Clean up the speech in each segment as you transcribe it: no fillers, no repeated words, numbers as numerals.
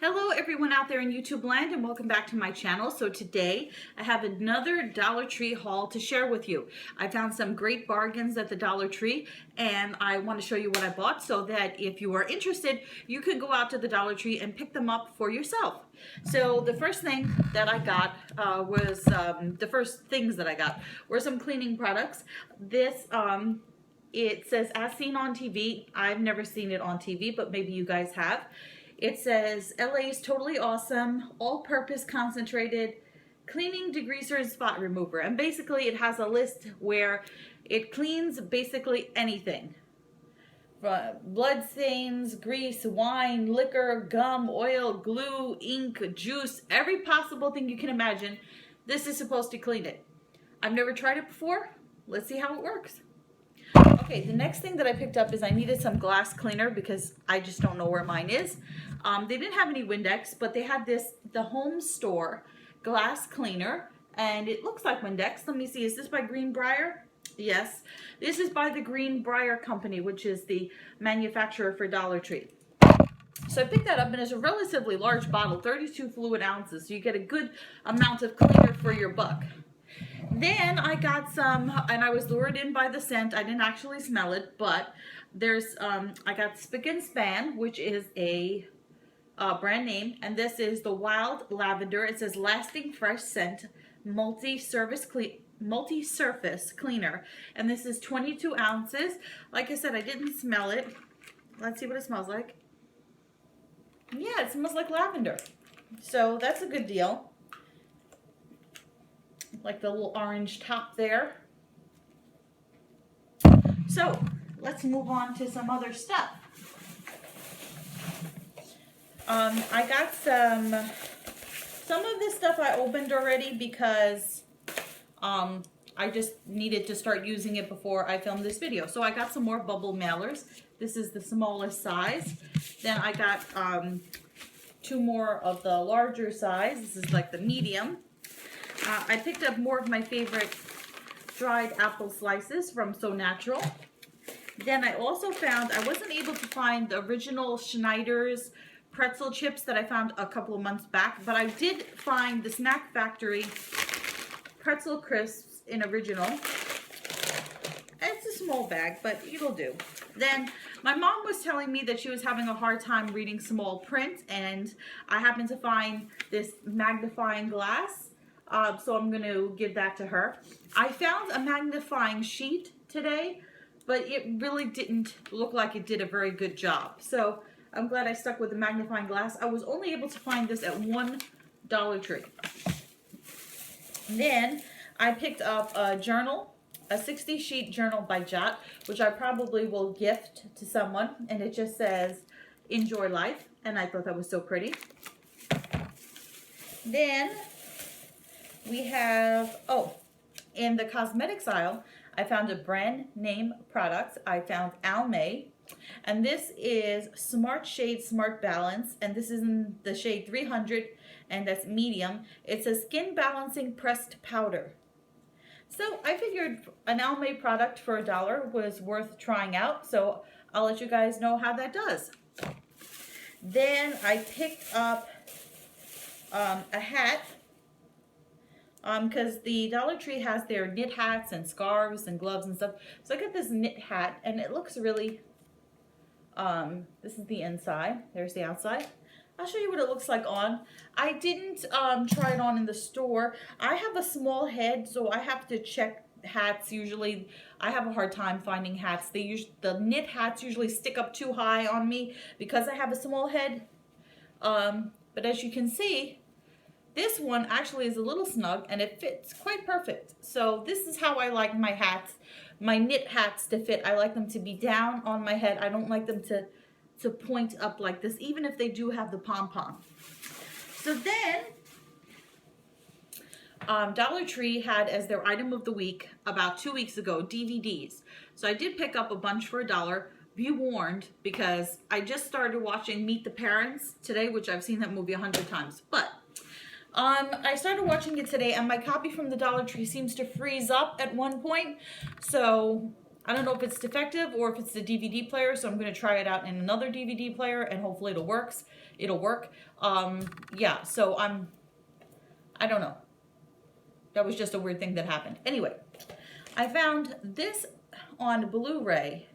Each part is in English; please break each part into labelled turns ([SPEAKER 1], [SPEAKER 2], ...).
[SPEAKER 1] Hello everyone out there in YouTube land, and welcome back to my channel. So today I have another Dollar Tree haul to share with you. I found some great bargains at the Dollar Tree and I want to show you what I bought so that if you are interested, you can go out to the Dollar Tree and pick them up for yourself. So the first thing that I got the first things that I got were some cleaning products. This it says as seen on TV. I've never seen it on TV, but maybe you guys have. It says LA's Totally Awesome All-Purpose Concentrated Cleaning Degreaser and Spot Remover. And basically it has a list where it cleans basically anything. Blood stains, grease, wine, liquor, gum, oil, glue, ink, juice, every possible thing you can imagine. This is supposed to clean it. I've never tried it before. Let's see how it works. Okay, the next thing that I picked up is I needed some glass cleaner because I just don't know where mine is. They didn't have any Windex, but they had the Home Store glass cleaner, and it looks like Windex. Let me see, is this by Greenbrier? Yes, this is by the Greenbrier Company, which is the manufacturer for Dollar Tree. So I picked that up, and it's a relatively large bottle, 32 fluid ounces, so you get a good amount of cleaner for your buck. Then I got some, and I was lured in by the scent. I didn't actually smell it, but there's, I got Spick and Span, which is a brand name, and this is the Wild Lavender. It says Lasting Fresh Scent Multi-Surface Cleaner, and this is 22 ounces. Like I said, I didn't smell it. Let's see what it smells like. Yeah, it smells like lavender, so that's a good deal. Like the little orange top there. So let's move on to some other stuff. I got some of this stuff I opened already because I just needed to start using it before I filmed this video. So I got some more bubble mailers. This is the smallest size. Then I got 2 more of the larger size. This is like the medium. I picked up more of my favorite dried apple slices from So Natural. Then I also found, I wasn't able to find the original Schneider's pretzel chips that I found a couple of months back, but I did find the Snack Factory pretzel crisps in original. It's a small bag, but it'll do. Then my mom was telling me that she was having a hard time reading small print, and I happened to find this magnifying glass. So I'm going to give that to her. I found a magnifying sheet today, but it really didn't look like it did a very good job. So I'm glad I stuck with the magnifying glass. I was only able to find this at one Dollar Tree. Then I picked up a journal, a 60-sheet journal by Jot, which I probably will gift to someone. And it just says, "Enjoy life." And I thought that was so pretty. Then we have, in the cosmetics aisle, I found a brand name product. I found Almay, and this is Smart Shade Smart Balance, and this is in the shade 300, and that's medium. It's a skin balancing pressed powder. So I figured an Almay product for $1 was worth trying out, so I'll let you guys know how that does. Then I picked up a hat. Because the Dollar Tree has their knit hats and scarves and gloves and stuff. So I got this knit hat, and it looks really, this is the inside. There's the outside. I'll show you what it looks like on. I didn't try it on in the store. I have a small head, so I have to check hats usually. I have a hard time finding hats. The knit hats usually stick up too high on me because I have a small head. But as you can see, this one actually is a little snug, and it fits quite perfect. So this is how I like my hats, my knit hats to fit. I like them to be down on my head. I don't like them to point up like this, even if they do have the pom-pom. So then, Dollar Tree had as their item of the week about 2 weeks ago, DVDs. So I did pick up a bunch for $1. Be warned, because I just started watching Meet the Parents today, which I've seen that movie 100 times. But I started watching it today, and my copy from the Dollar Tree seems to freeze up at one point. So I don't know if it's defective or if it's the DVD player, so I'm going to try it out in another DVD player and hopefully it'll work. Yeah, so I don't know. That was just a weird thing that happened. Anyway, I found this on Blu-ray,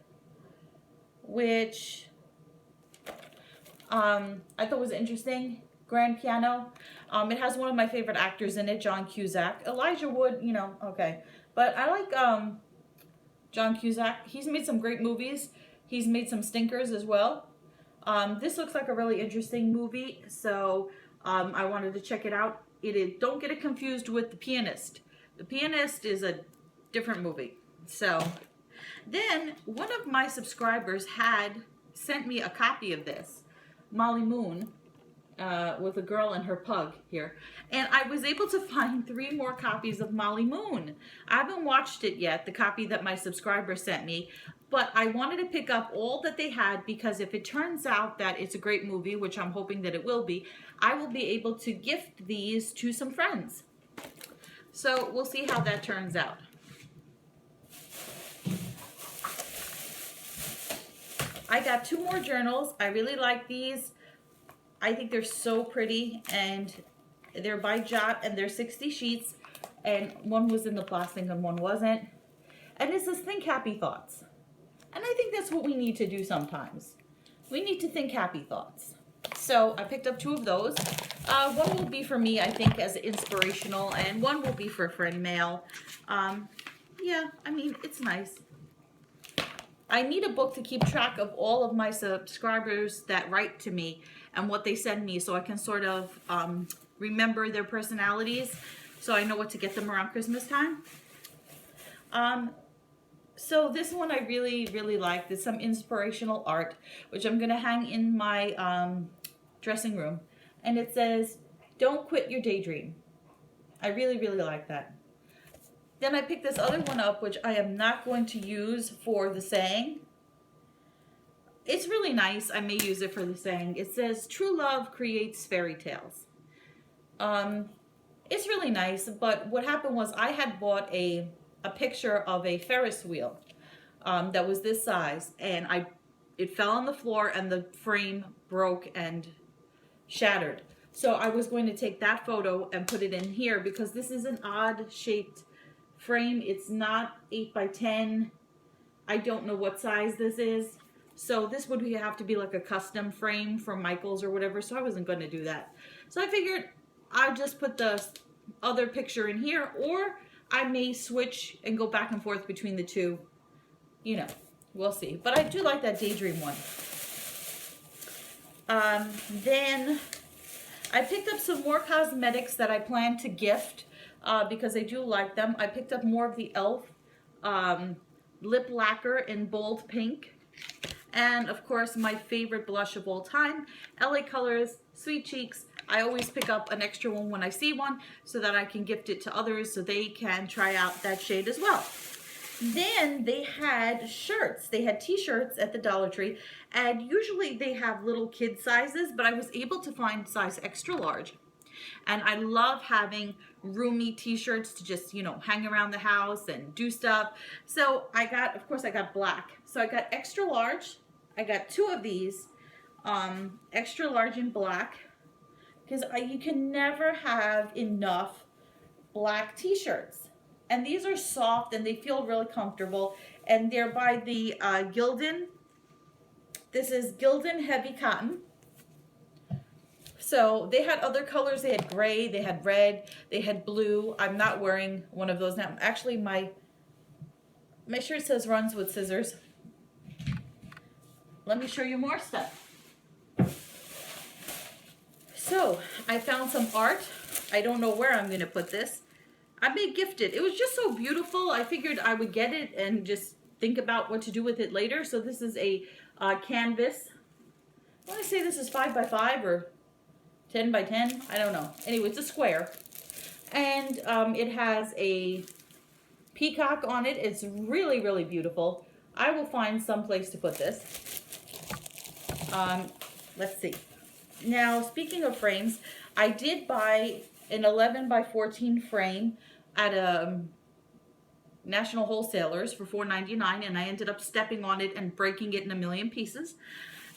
[SPEAKER 1] which I thought was interesting. Grand Piano. It has one of my favorite actors in it, John Cusack. Elijah Wood, you know, okay. But I like John Cusack. He's made some great movies. He's made some stinkers as well. This looks like a really interesting movie, so I wanted to check it out. Don't get it confused with The Pianist. The Pianist is a different movie. So then one of my subscribers had sent me a copy of this, Molly Moon, with a girl and her pug here. And I was able to find 3 more copies of Molly Moon. I haven't watched it yet, the copy that my subscriber sent me, but I wanted to pick up all that they had because if it turns out that it's a great movie, which I'm hoping that it will be, I will be able to gift these to some friends. So we'll see how that turns out. I got 2 more journals. I really like these. I think they're so pretty, and they're by Jot, and they're 60 sheets, and one was in the plastic and one wasn't. And it says think happy thoughts. And I think that's what we need to do sometimes. We need to think happy thoughts. So I picked up 2 of those. One will be for me, I think, as inspirational, and one will be for friend mail. Yeah, I mean, it's nice. I need a book to keep track of all of my subscribers that write to me and what they send me, so I can sort of remember their personalities, so I know what to get them around Christmas time. So this one I really, really like. There's some inspirational art, which I'm going to hang in my dressing room. And it says, don't quit your daydream. I really, really like that. Then I picked this other one up, which I am not going to use for the saying. It's really nice. I may use it for the saying. It says, true love creates fairy tales. It's really nice, but what happened was I had bought a picture of a Ferris wheel that was this size, and it fell on the floor and the frame broke and shattered. So I was going to take that photo and put it in here because this is an odd shaped frame. It's not 8 by 10. I don't know what size this is. So this would have to be like a custom frame from Michaels or whatever. So I wasn't going to do that. So I figured I'll just put the other picture in here, or I may switch and go back and forth between the 2. You know, we'll see. But I do like that Daydream one. Then I picked up some more cosmetics that I plan to gift because I do like them. I picked up more of the e.l.f. Lip Lacquer in bold pink. And of course, my favorite blush of all time, LA Colors Sweet Cheeks. I always pick up an extra one when I see one so that I can gift it to others so they can try out that shade as well. Then they had shirts. They had t-shirts at the Dollar Tree, and usually they have little kid sizes, but I was able to find size extra large. And I love having roomy t-shirts to just, you know, hang around the house and do stuff. So I got black. So I got extra large. I got 2 of these, extra large in black, because you can never have enough black t-shirts. And these are soft and they feel really comfortable. And they're by the Gildan. This is Gildan Heavy Cotton. So they had other colors. They had gray, they had red, they had blue. I'm not wearing one of those now. Actually, my shirt says runs with scissors. Let me show you more stuff. So I found some art. I don't know where I'm going to put this. I may gift it. It was just so beautiful. I figured I would get it and just think about what to do with it later. So this is a canvas. I want to say this is 5 by 5 or 10 by 10. I don't know. Anyway, it's a square. And it has a peacock on it. It's really, really beautiful. I will find some place to put this. Let's see. Now, speaking of frames, I did buy an 11 by 14 frame at National Wholesalers for $4.99, and I ended up stepping on it and breaking it in a million pieces.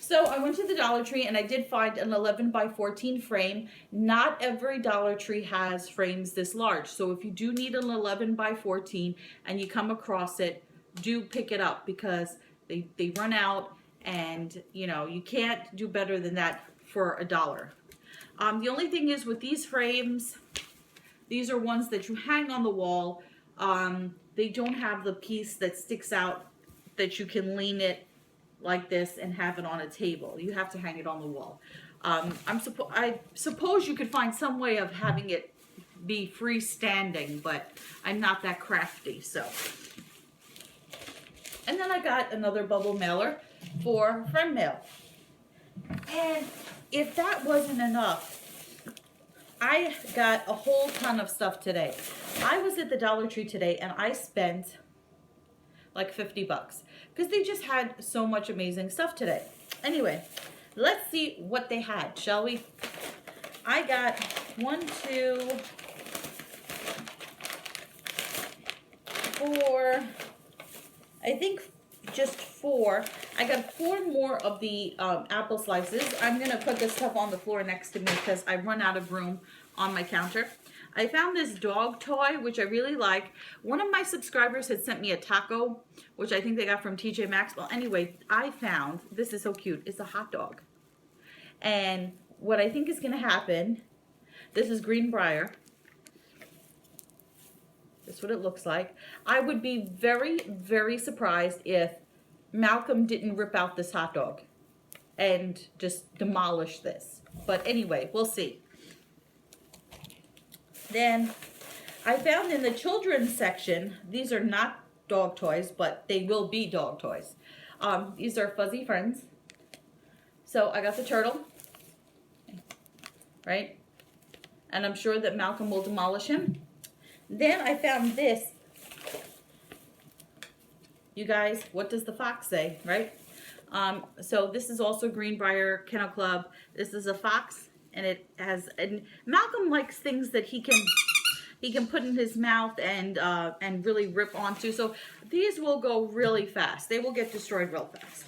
[SPEAKER 1] So I went to the Dollar Tree and I did find an 11 by 14 frame. Not every Dollar Tree has frames this large. So if you do need an 11 by 14 and you come across it, do pick it up, because they run out, and you know, you can't do better than that for $1. The only thing is with these frames, these are ones that you hang on the wall. They don't have the piece that sticks out that you can lean it like this and have it on a table. You have to hang it on the wall. I suppose you could find some way of having it be freestanding, but I'm not that crafty, so. And then I got another bubble mailer for friend mail. And if that wasn't enough, I got a whole ton of stuff today. I was at the Dollar Tree today and I spent like 50 bucks because they just had so much amazing stuff today. Anyway, let's see what they had, shall we? I got 1, 2, 4, I think just 4. I got 4 more of the apple slices. I'm gonna put this stuff on the floor next to me because I run out of room on my counter. I found this dog toy, which I really like. One of my subscribers had sent me a taco, which I think they got from TJ Maxx. Well, anyway, I found, this is so cute, it's a hot dog. And what I think is gonna happen, this is Greenbrier. That's what it looks like. I would be very, very surprised if Malcolm didn't rip out this hot dog and just demolish this. But anyway, we'll see. Then I found in the children's section, these are not dog toys, but they will be dog toys. These are Fuzzy Friends. So I got the turtle, right? And I'm sure that Malcolm will demolish him. Then I found this. You guys, what does the fox say, right? So this is also Greenbrier Kennel Club. This is a fox, and it has, and Malcolm likes things that he can put in his mouth and really rip onto. So these will go really fast. They will get destroyed real fast.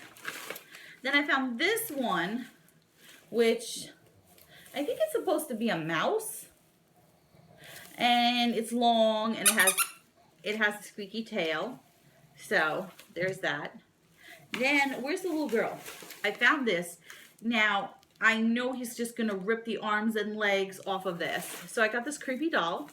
[SPEAKER 1] Then I found this one, which I think it's supposed to be a mouse, and it's long and it has a squeaky tail. So there's that. Then where's the little girl? I found this. Now I know he's just gonna rip the arms and legs off of this. So I got this creepy doll,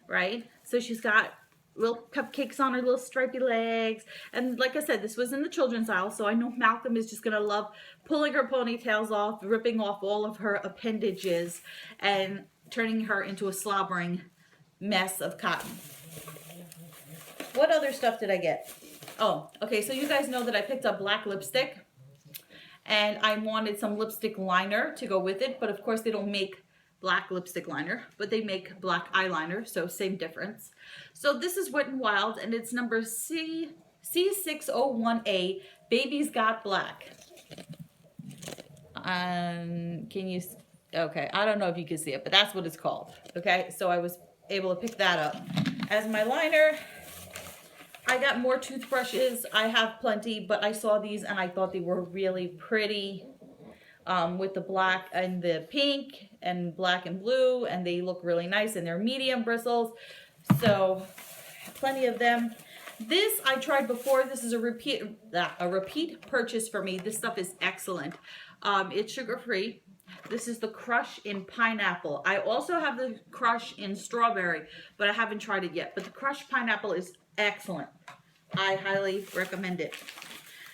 [SPEAKER 1] right? So she's got little cupcakes on her little stripy legs. And like I said, this was in the children's aisle, so I know Malcolm is just gonna love pulling her ponytails off, ripping off all of her appendages, and turning her into a slobbering mess of cotton. What other stuff did I get? Oh, okay, so you guys know that I picked up black lipstick, and I wanted some lipstick liner to go with it, but of course they don't make black lipstick liner, but they make black eyeliner, so same difference. So this is Wet n Wild, and it's number C601A, Baby's Got Black. Can you, okay, I don't know if you can see it, but that's what it's called, okay? So I was able to pick that up. As my liner, I got more toothbrushes. I have plenty, but I saw these and I thought they were really pretty with the black and the pink and black and blue, and they look really nice, and they're medium bristles, so plenty of them. This I tried before. This is a repeat purchase for me. This stuff is excellent. It's sugar-free. This is the Crush in pineapple. I also have the Crush in strawberry, but I haven't tried it yet. But the Crush pineapple is excellent. I highly recommend it.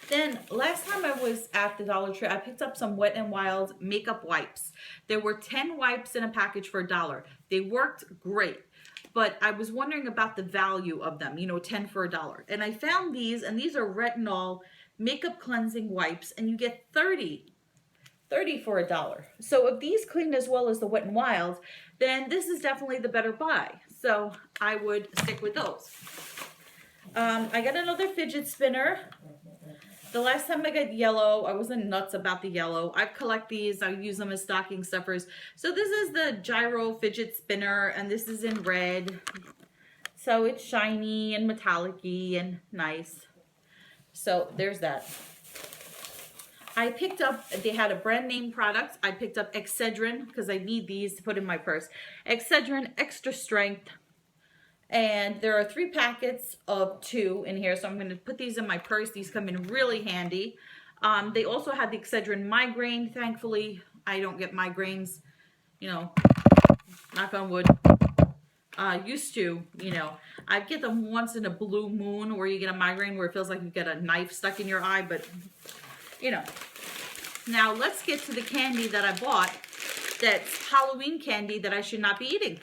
[SPEAKER 1] Then last time I was at the Dollar Tree, I picked up some Wet n Wild makeup wipes. There were 10 wipes in a package for $1. They worked great, but I was wondering about the value of them, you know, 10 for $1. And I found these, and these are retinol makeup cleansing wipes, and you get 30 for $1. So if these clean as well as the Wet n Wild, then this is definitely the better buy. So I would stick with those. I got another fidget spinner. The last time I got yellow, I wasn't nuts about the yellow. I collect these. I use them as stocking stuffers. So this is the Gyro fidget spinner, and this is in red. So it's shiny and metallic-y and nice. So there's that. I picked up, they had a brand name product. I picked up Excedrin because I need these to put in my purse. Excedrin Extra Strength. And there are 3 packets of 2 in here. So I'm going to put these in my purse. These come in really handy. They also had the Excedrin Migraine. Thankfully, I don't get migraines, you know, knock on wood. Used to, you know, I get them once in a blue moon where you get a migraine where it feels like you get a knife stuck in your eye, but, you know. Now, let's get to the candy that I bought that's Halloween candy that I should not be eating.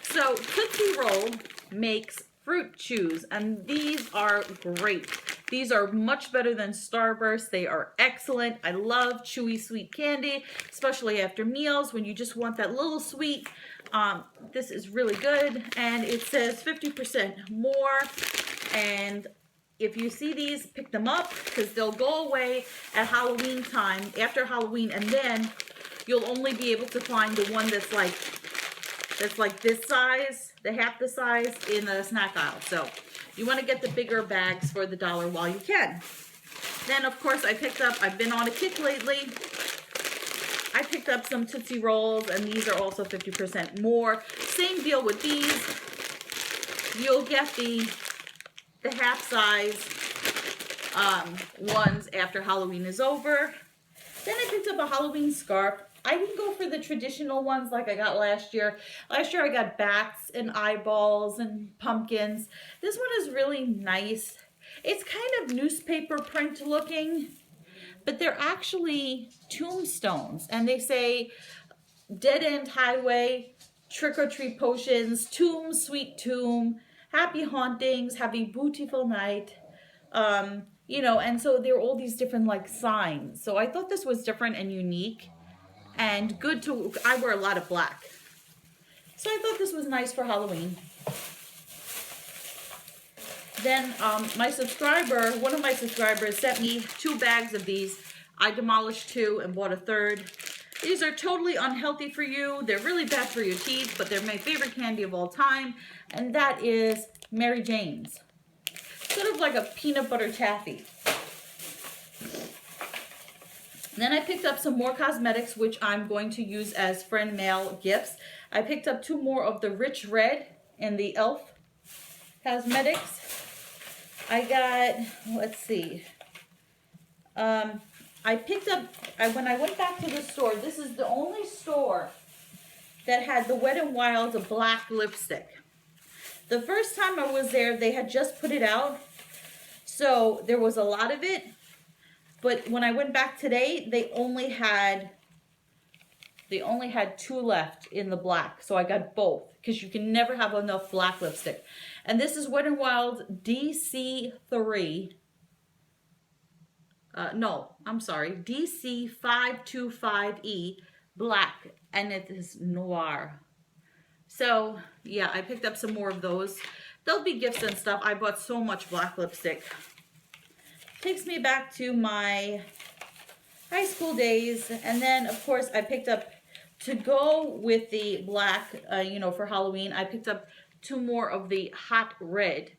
[SPEAKER 1] So, Tootsie Roll makes fruit chews, and these are great. These are much better than Starburst. They are excellent. I love chewy sweet candy, especially after meals when you just want that little sweet. This is really good, and it says 50% more. And if you see these, pick them up because they'll go away at Halloween time, after Halloween, and then you'll only be able to find the one that's like this size, the half the size in the snack aisle. So you want to get the bigger bags for the $1 while you can. Then, of course, I picked up, I've been on a kick lately. I picked up some Tootsie Rolls, and these are also 50% more. Same deal with these. You'll get the half size ones after Halloween is over. Then I picked up a Halloween scarf. I didn't go for the traditional ones like I got last year. Last year I got bats and eyeballs and pumpkins. This one is really nice. It's kind of newspaper print looking, but they're actually tombstones. And they say Dead End Highway, Trick or Treat Potions, Tomb, Sweet Tomb, Happy Hauntings, Have a Beautiful Night. You know, and so there are all these different like signs. So I thought this was different and unique. And good to, I wear a lot of black. So I thought this was nice for Halloween. Then my subscriber, one of my subscribers sent me 2 bags of these. I demolished 2 and bought a 3rd. These are totally unhealthy for you. They're really bad for your teeth, but they're my favorite candy of all time. And that is Mary Jane's. Sort of like a peanut butter taffy. Then I picked up some more cosmetics, which I'm going to use as friend mail gifts. I picked up 2 more of the Rich Red and the e.l.f. cosmetics. I got, let's see. I picked up, when I went back to the store, this is the only store that had the Wet n Wild black lipstick. The first time I was there, they had just put it out. So there was a lot of it. But when I went back today, they only had 2 left in the black. So I got both because you can never have enough black lipstick. And this is Wet n Wild DC3. No, I'm sorry. DC525E black, and it is noir. So yeah, I picked up some more of those. There'll be gifts and stuff. I bought so much black lipstick. Takes me back to my high school days. And then, of course, I picked up, to go with the black, you know, for Halloween, I picked up 2 more of the Hot Red.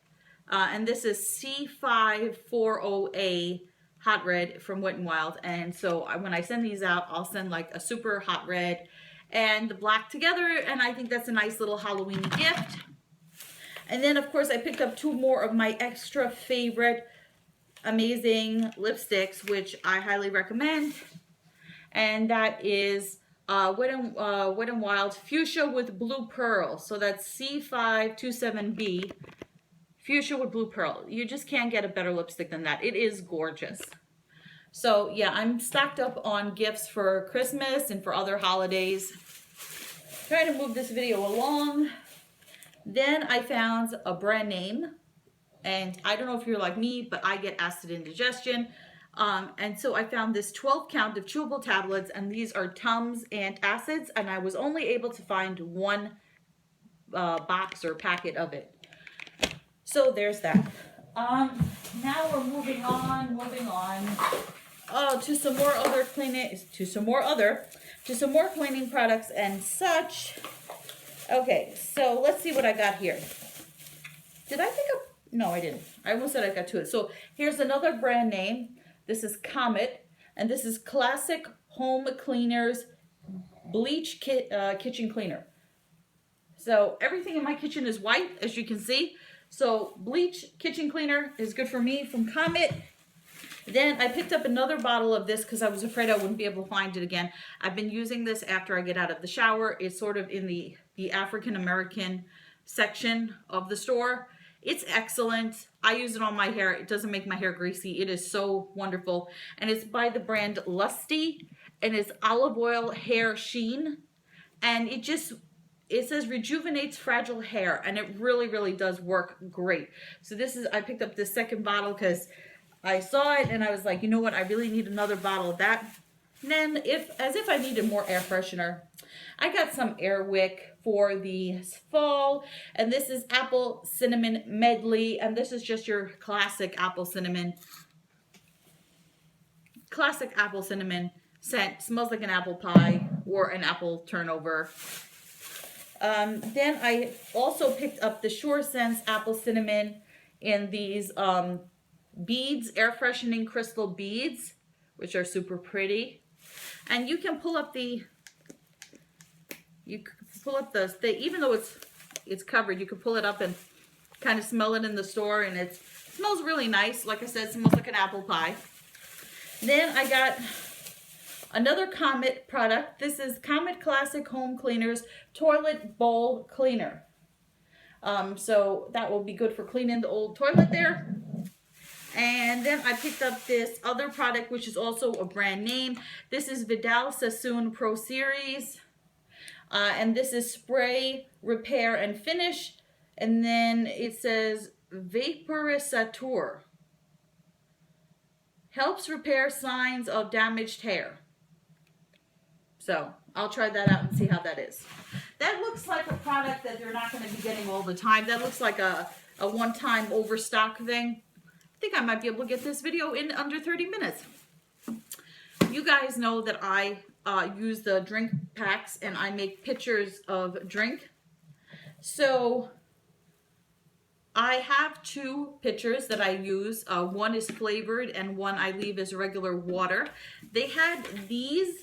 [SPEAKER 1] And this is C540A Hot Red from Wet n Wild. And so when I send these out, I'll send like a super hot red and the black together. And I think that's a nice little Halloween gift. And then, of course, I picked up 2 more of my extra favorite amazing lipsticks, which I highly recommend, and that is Wet n Wild Fuchsia with Blue Pearl. So that's C527B Fuchsia with Blue Pearl. You just can't get a better lipstick than that. It is gorgeous. So yeah, I'm stacked up on gifts for Christmas and for other holidays. Trying to move this video along. Then I found a brand name. And I don't know if you're like me, but I get acid indigestion. And so I found this 12 count of chewable tablets, and these are Tums antacids, and I was only able to find 1 box or packet of it. So there's that. Now we're moving on. Oh, to some more cleaning products and such. Okay, so let's see what I got here. Did I pick up? No, I didn't. I almost said I got two. So here's another brand name. This is Comet, and this is Classic Home Cleaners Bleach Kitchen Cleaner. So everything in my kitchen is white, as you can see. So bleach kitchen cleaner is good for me from Comet. Then I picked up another bottle of this because I was afraid I wouldn't be able to find it again. I've been using this after I get out of the shower. It's sort of in the African American section of the store. It's excellent. I use it on my hair. It doesn't make my hair greasy. It is so wonderful. And it's by the brand Lusty. And it's olive oil hair sheen. And it says rejuvenates fragile hair. And it really, really does work great. So I picked up this second bottle because I saw it and I was like, you know what? I really need another bottle of that. And then as if I needed more air freshener, I got some Airwick for the fall. And this is Apple Cinnamon Medley. And this is just your classic apple cinnamon scent. Smells like an apple pie or an apple turnover. Then I also picked up the Sure Sense Apple Cinnamon in these beads, air freshening crystal beads, which are super pretty. And you can pull up even though it's covered, you can pull it up and kind of smell it in the store, and it smells really nice. Like I said, it smells like an apple pie. Then I got another Comet product. This is Comet Classic Home Cleaners Toilet Bowl Cleaner. So that will be good for cleaning the old toilet there. And then I picked up this other product, which is also a brand name. This is Vidal Sassoon Pro Series. And this is Spray, Repair, and Finish. And then it says Vaporisator. Helps repair signs of damaged hair. So I'll try that out and see how that is. That looks like a product that they're not going to be getting all the time. That looks like a one-time overstock thing. I think I might be able to get this video in under 30 minutes. You guys know that I use the drink packs and I make pictures of drink. So I have two pitchers that I use. One is flavored and one I leave as regular water. They had these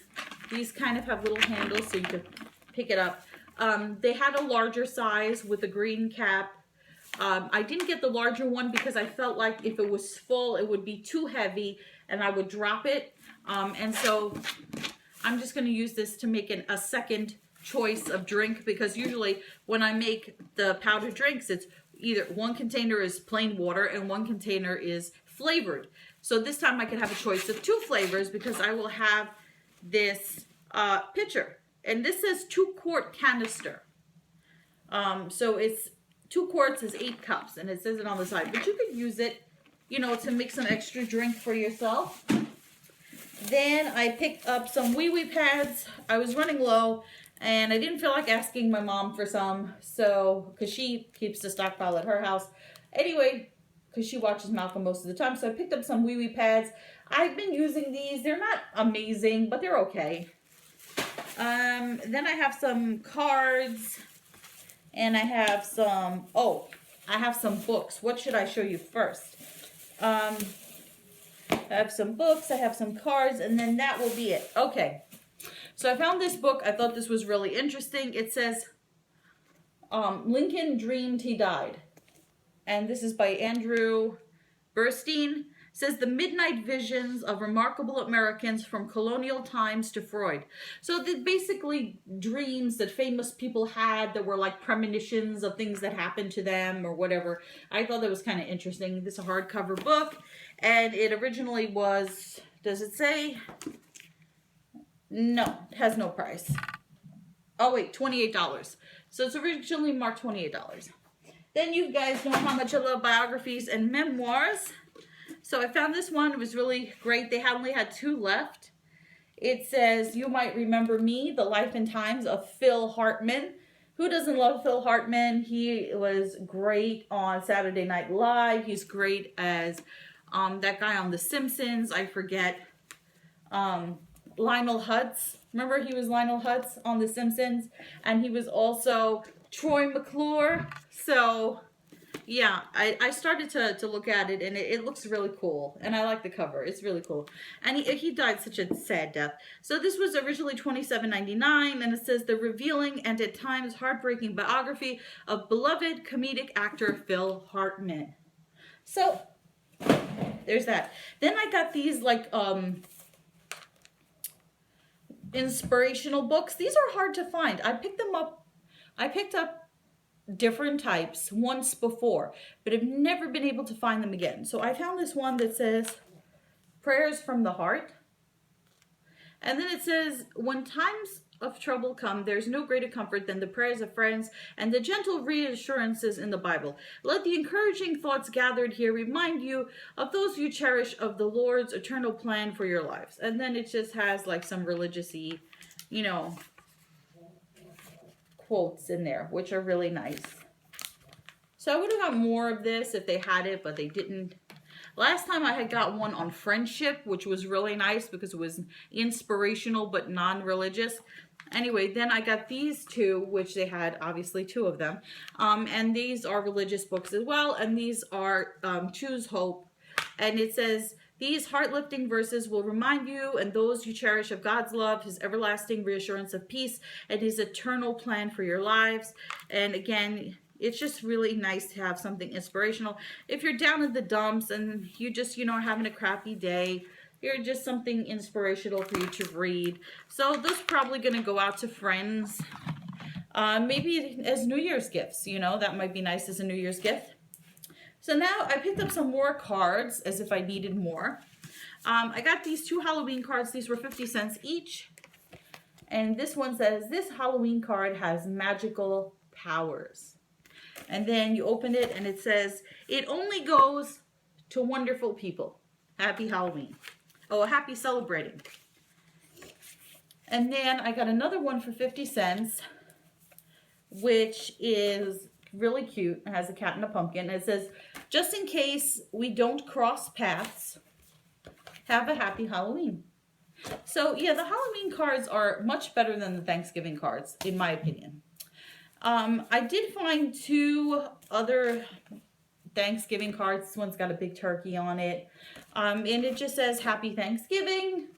[SPEAKER 1] kind of have little handles so you can pick it up. They had a larger size with a green cap. I didn't get the larger one because I felt like if it was full, it would be too heavy and I would drop it. And so I'm just going to use this to make a second choice of drink, because usually when I make the powdered drinks, it's either one container is plain water and one container is flavored. So this time I can have a choice of two flavors because I will have this pitcher. And this says 2-quart canister. So it's 2 quarts is 8 cups, and it says it on the side. But you could use it, you know, to make some extra drink for yourself. Then I picked up some wee wee pads. I was running low, and I didn't feel like asking my mom for some, so because she keeps the stockpile at her house. Anyway, because she watches Malcolm most of the time, so I picked up some wee wee pads. I've been using these. They're not amazing, but they're okay. Then I have some cards. And I have some, I have some books. What should I show you first? I have some books, I have some cards, and then that will be it. Okay, so I found this book. I thought this was really interesting. It says, Lincoln Dreamed He Died. And this is by Andrew Burstein. It says the midnight visions of remarkable Americans from colonial times to Freud. So basically dreams that famous people had that were like premonitions of things that happened to them or whatever. I thought that was kind of interesting. This is a hardcover book, and it originally was, does it say? No, it has no price. Oh wait, $28. So it's originally marked $28. Then you guys know how much I love biographies and memoirs. So I found this one. It was really great. They only had 2 left. It says, You Might Remember Me, The Life and Times of Phil Hartman. Who doesn't love Phil Hartman? He was great on Saturday Night Live. He's great as that guy on The Simpsons. I forget. Lionel Hutz. Remember, he was Lionel Hutz on The Simpsons, and he was also Troy McClure. So yeah, I started to look at it, and it looks really cool, and I like the cover. It's really cool. And he died such a sad death. So this was originally $27.99, and it says the revealing and at times heartbreaking biography of beloved comedic actor Phil Hartman. So there's that. Then I got these like inspirational books. These are hard to find. I picked up different types once before, but I've never been able to find them again. So I found this one that says Prayers from the Heart. And then it says, when times of trouble come, there's no greater comfort than the prayers of friends and the gentle reassurances in the Bible. Let the encouraging thoughts gathered here remind you of those you cherish, of the Lord's eternal plan for your lives. And then it just has like some religious-y, you know, quotes in there, which are really nice. So I would have got more of this if they had it, but they didn't. Last time I had got one on friendship, which was really nice because it was inspirational but non-religious. Anyway, then I got these two, which they had obviously two of them. And these are religious books as well. And these are Choose Hope. And it says, these heart-lifting verses will remind you and those you cherish of God's love, his everlasting reassurance of peace, and his eternal plan for your lives. And again, it's just really nice to have something inspirational. If you're down in the dumps and you just, you know, having a crappy day, you're just something inspirational for you to read. So those are probably going to go out to friends. Maybe as New Year's gifts, you know, that might be nice as a New Year's gift. So now I picked up some more cards as if I needed more. I got these two Halloween cards. These were 50 cents each. And this one says, this Halloween card has magical powers. And then you open it and it says, it only goes to wonderful people. Happy Halloween. Oh, happy celebrating. And then I got another one for 50 cents, which is really cute. It has a cat and a pumpkin. It says, just in case we don't cross paths, have a happy Halloween. So yeah, the Halloween cards are much better than the Thanksgiving cards, in my opinion. I did find two other Thanksgiving cards. This one's got a big turkey on it. And it just says Happy Thanksgiving.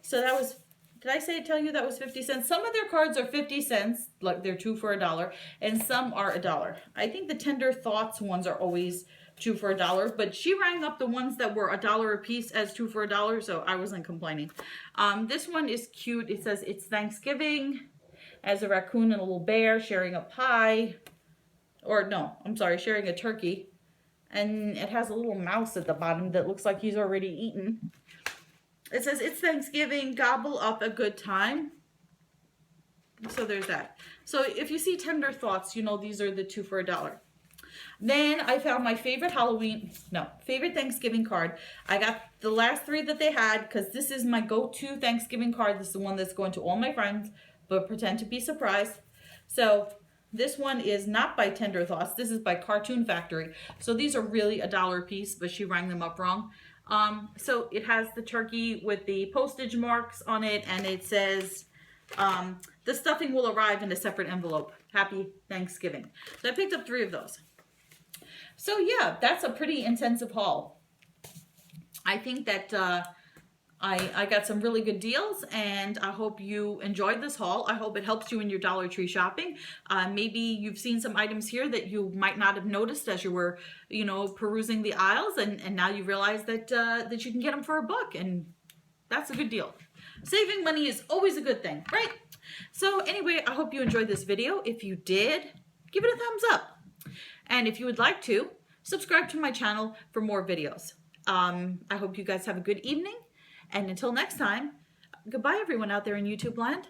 [SPEAKER 1] So that was, did I tell you that was 50 cents? Some of their cards are 50 cents, like they're 2 for $1, and some are $1. I think the Tender Thoughts ones are always 2 for $1, but she rang up the ones that were $1 a piece as 2 for $1, so I wasn't complaining. This one is cute. It says it's Thanksgiving, as a raccoon and a little bear sharing a pie, or no, I'm sorry, sharing a turkey. And it has a little mouse at the bottom that looks like he's already eaten. It says, it's Thanksgiving, gobble up a good time. So there's that. So if you see Tender Thoughts, you know these are the 2 for $1. Then I found my favorite favorite Thanksgiving card. I got the last 3 that they had because this is my go-to Thanksgiving card. This is the one that's going to all my friends, but pretend to be surprised. So this one is not by Tender Thoughts. This is by Cartoon Factory. So these are really $1 a piece, but she rang them up wrong. So it has the turkey with the postage marks on it, and it says, the stuffing will arrive in a separate envelope. Happy Thanksgiving. So I picked up 3 of those. So yeah, that's a pretty intensive haul. I think that I got some really good deals, and I hope you enjoyed this haul. I hope it helps you in your Dollar Tree shopping. Maybe you've seen some items here that you might not have noticed as you were, you know, perusing the aisles, and now you realize that that you can get them for $1, and that's a good deal. Saving money is always a good thing, right? So anyway, I hope you enjoyed this video. If you did, give it a thumbs up. And if you would like to, subscribe to my channel for more videos. I hope you guys have a good evening. And until next time, goodbye everyone out there in YouTube land.